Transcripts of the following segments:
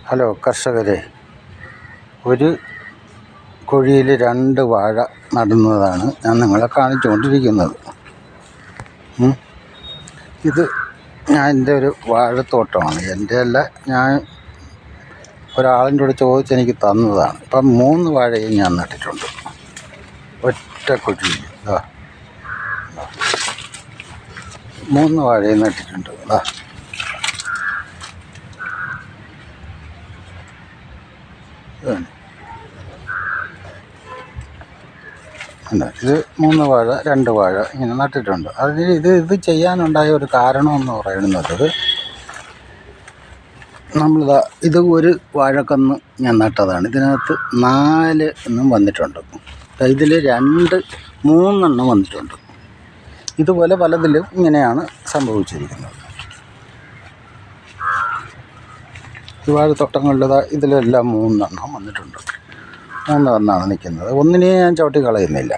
Hello കർഷകരെ, ഒരു കുഴിയിൽ 2 വാഴ നടുന്നതാണ് ഞാൻ നിങ്ങളെ കാണിച്ചുകൊണ്ടിരിക്കുന്നത്. ഇത് എൻ്റെ ഒരു വാഴത്തോട്ടമാണ്. എൻ്റെ അല്ല, ഞാൻ ഒരാളിൻ്റെ കൂടെ ചോദിച്ചെനിക്ക് തന്നതാണ്. ഇപ്പം 3 വാഴയും ഞാൻ നട്ടിട്ടുണ്ട് ഒറ്റ കുഴിയിൽ. 3 വാഴയും നട്ടിട്ടുണ്ട്. ഇത് 3 വാഴ 2 വാഴ ഇങ്ങനെ നട്ടിട്ടുണ്ട്. അതിന് ഇത് ചെയ്യാനുണ്ടായ ഒരു കാരണമെന്ന് പറയുന്നത്, ഇത് ഒരു വാഴക്കന്ന് ഞാൻ നട്ടതാണ്. ഇതിനകത്ത് 4 എണ്ണം വന്നിട്ടുണ്ട്. ഇതിൽ 2-3 എണ്ണം വന്നിട്ടുണ്ട്. ഇതുപോലെ പലതിലും ഇങ്ങനെയാണ് സംഭവിച്ചിരിക്കുന്നത്. ഈ വാഴത്തോട്ടങ്ങളിൽ ഇതിലെല്ലാം 3 എണ്ണം വന്നിട്ടുണ്ട്. 3 എണ്ണമാണ് നിൽക്കുന്നത്. ഒന്നിനെ ഞാൻ ചവിട്ടി കളയുന്നില്ല.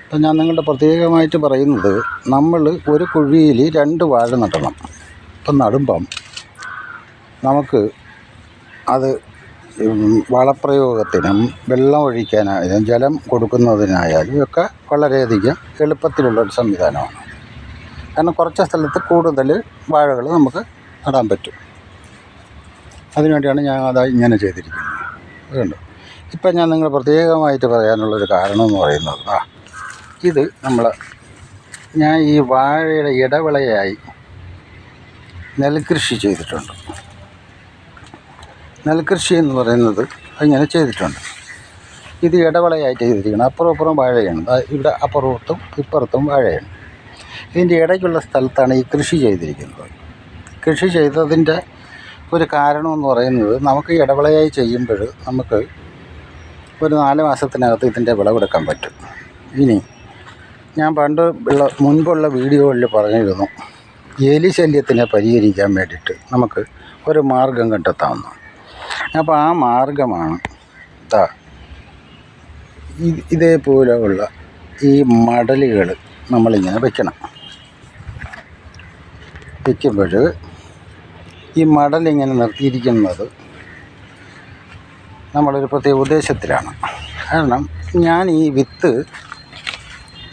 അപ്പം ഞാൻ നിങ്ങളുടെ പ്രത്യേകമായിട്ട് പറയുന്നത്, നമ്മൾ ഒരു കുഴിയിൽ 2 വാഴ നടണം. ഇപ്പം നടുമ്പം നമുക്ക് അത് വളപ്രയോഗത്തിനും വെള്ളം ഒഴിക്കാനായാലും ജലം കൊടുക്കുന്നതിനായാലും ഒക്കെ വളരെയധികം എളുപ്പത്തിലുള്ളൊരു സംവിധാനമാണ്. കാരണം കുറച്ച് സ്ഥലത്ത് കൂടുതൽ വാഴകൾ നമുക്ക് നടാൻ പറ്റും. അതിനുവേണ്ടിയാണ് ഞാൻ ഇങ്ങനെ ചെയ്തിരിക്കുന്നത്. അതുകൊണ്ട് ഇപ്പം ഞാൻ നിങ്ങൾ പ്രത്യേകമായിട്ട് പറയാനുള്ളൊരു കാരണം എന്ന് പറയുന്നത്, ഇത് ഞാൻ ഈ വാഴയുടെ ഇടവിളയായി നെൽകൃഷി ചെയ്തിട്ടുണ്ട്. നെൽകൃഷി എന്ന് പറയുന്നത് അങ്ങനെ ചെയ്തിട്ടുണ്ട്. ഇത് ഇടവിളയായിട്ട് ചെയ്തിരിക്കണം. അപ്പുറം വാഴയാണ്. ഇവിടെ അപ്പുറത്തും ഇപ്പുറത്തും വാഴയാണ്. ഇതിൻ്റെ ഇടയ്ക്കുള്ള സ്ഥലത്താണ് ഈ കൃഷി ചെയ്തിരിക്കുന്നത്. കൃഷി ചെയ്തതിൻ്റെ ഒരു കാരണമെന്ന് പറയുന്നത്, നമുക്ക് ഇടവിളയായി ചെയ്യുമ്പോൾ നമുക്ക് ഒരു 4 മാസത്തിനകത്ത് ഇതിൻ്റെ വിളവെടുക്കാൻ പറ്റും. ഇനി ഞാൻ മുൻപുള്ള വീഡിയോകളിൽ പറഞ്ഞിരുന്നു, എലി ശല്യത്തിനെ പരിഹരിക്കാൻ വേണ്ടിയിട്ട് നമുക്ക് ഒരു മാർഗം കണ്ടെത്താവുന്നു. അപ്പോൾ ആ മാർഗമാണ് ഇതേപോലെയുള്ള ഈ മടലുകൾ നമ്മളിങ്ങനെ വയ്ക്കണം. വയ്ക്കുമ്പോൾ ഈ മടലിങ്ങനെ നിർത്തിയിരിക്കുന്നത് നമ്മളൊരു പ്രത്യേക ഉദ്ദേശത്തിലാണ്. കാരണം ഞാൻ ഈ വിത്ത്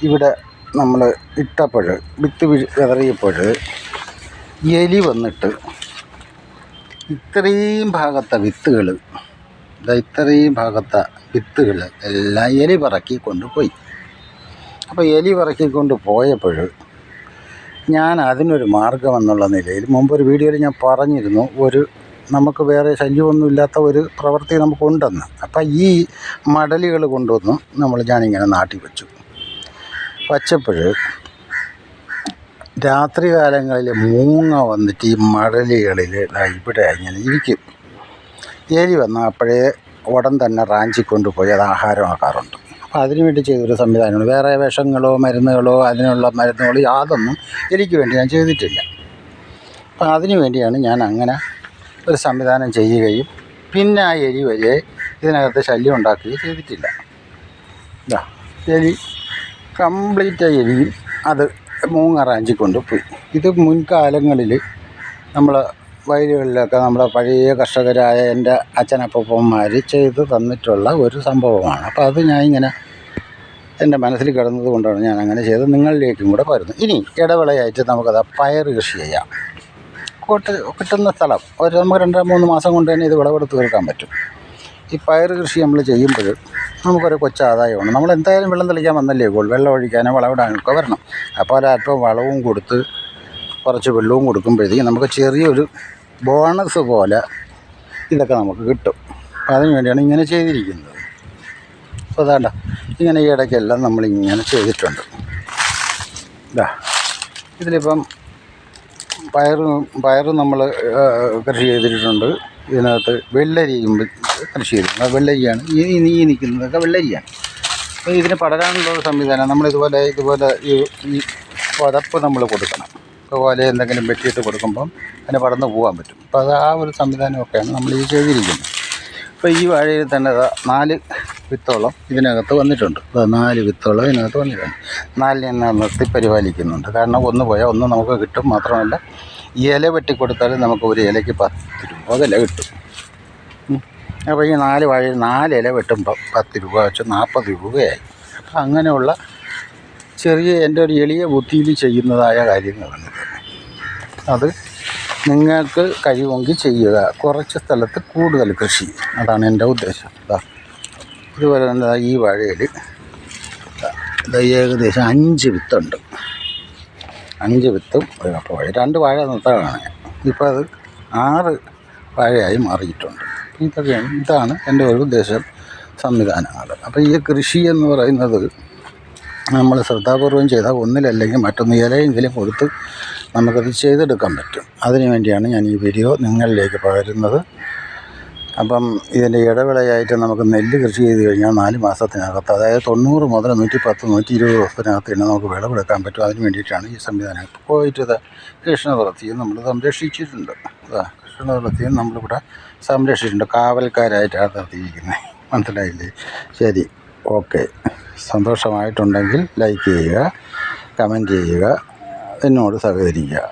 ഇവിടെ നമ്മൾ ഇട്ടപ്പോൾ, വിത്ത് വിതറിയപ്പോൾ എലി വന്നിട്ട് ഇത്രയും ഭാഗത്തെ വിത്തുകൾ എല്ലാം എലി പറക്കി കൊണ്ടുപോയി. അപ്പോൾ എലി പറക്കിക്കൊണ്ട് പോയപ്പോൾ ഞാൻ അതിനൊരു മാർഗം എന്നുള്ള നിലയിൽ മുമ്പൊരു വീഡിയോയിൽ ഞാൻ പറഞ്ഞിരുന്നു, നമുക്ക് വേറെ ശല്യമൊന്നുമില്ലാത്ത ഒരു പ്രവൃത്തി നമുക്കുണ്ടെന്ന്. അപ്പം ഈ മടലുകൾ കൊണ്ടുവന്ന് ഞാനിങ്ങനെ നാട്ടി വച്ചപ്പോൾ രാത്രി കാലങ്ങളിൽ മൂങ്ങ വന്നിട്ട് ഈ മടലുകളിൽ ഇവിടെ ഇങ്ങനെ ഇരിക്കും. എലി വന്നാൽ അപ്പോഴേ ഉടൻ തന്നെ റാഞ്ചിക്കൊണ്ട് പോയി അത് ആഹാരമാക്കാറുണ്ട്. അപ്പോൾ അതിനുവേണ്ടി ചെയ്തൊരു സംവിധാനമാണ്. വേറെ വിഷങ്ങളോ മരുന്നുകളോ അതിനുള്ള മരുന്നുകളോ യാതൊന്നും എലിക്ക് വേണ്ടി ഞാൻ ചെയ്തിട്ടില്ല. അപ്പോൾ അതിനു വേണ്ടിയാണ് ഞാൻ അങ്ങനെ ഒരു സംവിധാനം ചെയ്യുകയും പിന്നെ ആ എലി വരെ ഇതിനകത്ത് ശല്യം ഉണ്ടാക്കുകയും ചെയ്തിട്ടില്ല. എലി കംപ്ലീറ്റ് എലിയും അത് മൂങ്ങ റാഞ്ചിക്കൊണ്ട് പോയി. ഇത് മുൻകാലങ്ങളിൽ നമ്മൾ വയലുകളിലൊക്കെ നമ്മുടെ പഴയ കർഷകരായ എൻ്റെ അച്ഛനപ്പന്മാർ ചെയ്ത് തന്നിട്ടുള്ള ഒരു സംഭവമാണ്. അപ്പോൾ അത് ഞാൻ ഇങ്ങനെ എൻ്റെ മനസ്സിൽ കിടന്നത് കൊണ്ടാണ് ഞാൻ അങ്ങനെ ചെയ്ത് നിങ്ങളിലേക്കും കൂടെ വരുന്നത്. ഇനി ഇടവിളയായിട്ട് നമുക്കത് പയർ കൃഷി ചെയ്യാം. കിട്ടുന്ന സ്ഥലം നമുക്ക് 2-3 മാസം കൊണ്ട് തന്നെ ഇത് വിളവെടുത്ത് തീർക്കാൻ പറ്റും. ഈ പയർ കൃഷി നമ്മൾ ചെയ്യുമ്പോൾ നമുക്കൊരു കൊച്ചാദായമാണ്. നമ്മൾ എന്തായാലും വെള്ളം തെളിക്കാൻ വന്നല്ലേ ഉള്ളൂ, വെള്ളം ഒഴിക്കാനോ വളവിടാനൊക്കെ വരണം. അപ്പോൾ ഒരല്പം വളവും കൊടുത്ത് കുറച്ച് വെള്ളവും കൊടുക്കുമ്പോഴത്തേക്കും നമുക്ക് ചെറിയൊരു ബോണസ് പോലെ ഇതൊക്കെ നമുക്ക് കിട്ടും. അപ്പോൾ അതിന് വേണ്ടിയാണ് ഇങ്ങനെ ചെയ്തിരിക്കുന്നത്. അപ്പോൾ അതാണ്ട ഇങ്ങനെ ഈ ഇടയ്ക്കെല്ലാം നമ്മളിങ്ങനെ ചെയ്തിട്ടുണ്ട്. ഇതിലിപ്പം പയർ നമ്മൾ കൃഷി ചെയ്തിട്ടുണ്ട്. ഇതിനകത്ത് വെള്ളരിയും കൃഷി ചെയ്തിട്ടുണ്ട്. വെള്ളരിയാണ് ഈ നിൽക്കുന്നതൊക്കെ വെള്ളരിയാണ്. അപ്പോൾ ഇതിന് പടരാനുള്ള ഒരു സംവിധാനം നമ്മളിതുപോലെ ഈ പുതപ്പ് നമ്മൾ കൊടുക്കണം. അതുപോലെ എന്തെങ്കിലും വെട്ടിയിട്ട് കൊടുക്കുമ്പം അതിന് പടർന്ന് പോകാൻ പറ്റും. അപ്പോൾ അത് ആ ഒരു സംവിധാനമൊക്കെയാണ് നമ്മൾ ഈ ചെയ്തിരിക്കുന്നത്. അപ്പോൾ ഈ വാഴയിൽ തന്നെ 4 വിത്തോളം ഇതിനകത്ത് വന്നിട്ടുണ്ട്. 4 വിത്തോളം ഇതിനകത്ത് വന്നിട്ടുണ്ട്. 4 നിർത്തി പരിപാലിക്കുന്നുണ്ട്. കാരണം ഒന്ന് പോയാൽ ഒന്ന് നമുക്ക് കിട്ടും. മാത്രമല്ല ഇല വെട്ടിക്കൊടുത്താൽ നമുക്ക് ഒരു ഇലയ്ക്ക് 10 രൂപ വില കിട്ടും. അപ്പോൾ ഈ 4 വാഴയിൽ 4 ഇല വെട്ടുമ്പോൾ 10 രൂപ വെച്ച് 40 രൂപയായി. അപ്പം അങ്ങനെയുള്ള ചെറിയ എൻ്റെ ഒരു എളിയ ബുദ്ധിയിൽ ചെയ്യുന്നതായ കാര്യങ്ങളാണ്. അത് നിങ്ങൾക്ക് കഴിയുമെങ്കിൽ ചെയ്യുക. കുറച്ച് സ്ഥലത്ത് കൂടുതൽ കൃഷി, അതാണ് എൻ്റെ ഉദ്ദേശം. ഇതുപോലെ തന്നെ ഈ വാഴയിൽ ഏകദേശം 5 വിത്തുണ്ട്. 5 വിത്തും ഒരു കപ്പ വാഴ. 2 വാഴ നിർത്തമാണ്. ഇപ്പോൾ അത് 6 വാഴയായി മാറിയിട്ടുണ്ട്. ഇതാണ് എൻ്റെ ഒരു ഉദ്ദേശം, സംവിധാനങ്ങൾ. അപ്പോൾ ഈ കൃഷി എന്ന് പറയുന്നത് നമ്മൾ ശ്രദ്ധാപൂർവം ചെയ്താൽ ഒന്നിലല്ലെങ്കിൽ മറ്റൊന്ന് ഇലയെങ്കിലും കൊടുത്ത് നമുക്കത് ചെയ്തെടുക്കാൻ പറ്റും. അതിനു വേണ്ടിയാണ് ഞാൻ ഈ വീഡിയോ നിങ്ങളിലേക്ക് പകരുന്നത്. അപ്പം ഇതിൻ്റെ ഇടവേളയായിട്ട് നമുക്ക് നെല്ല് കൃഷി ചെയ്ത് കഴിഞ്ഞാൽ 4 മാസത്തിനകത്ത്, അതായത് 90 മുതൽ 110, 120 ദിവസത്തിനകത്ത് തന്നെ നമുക്ക് വിളവെടുക്കാൻ പറ്റും. അതിന് വേണ്ടിയിട്ടാണ് ഈ സംവിധാനം. പോയിട്ട് കൃഷ്ണതുളസിയും നമ്മൾ സംരക്ഷിച്ചിട്ടുണ്ട്. കൃഷ്ണതുളസിയും നമ്മളിവിടെ സംരക്ഷിച്ചിട്ടുണ്ട്. കാവൽക്കാരായിട്ടാണ് നിർത്തിയിരിക്കുന്നത്. മനസ്സിലായില്ലേ? ശരി, ഓക്കെ. സന്തോഷമായിട്ടുണ്ടെങ്കിൽ ലൈക്ക് ചെയ്യുക, കമൻറ്റ് ചെയ്യുക, എന്നോട് സഹകരിക്കുക.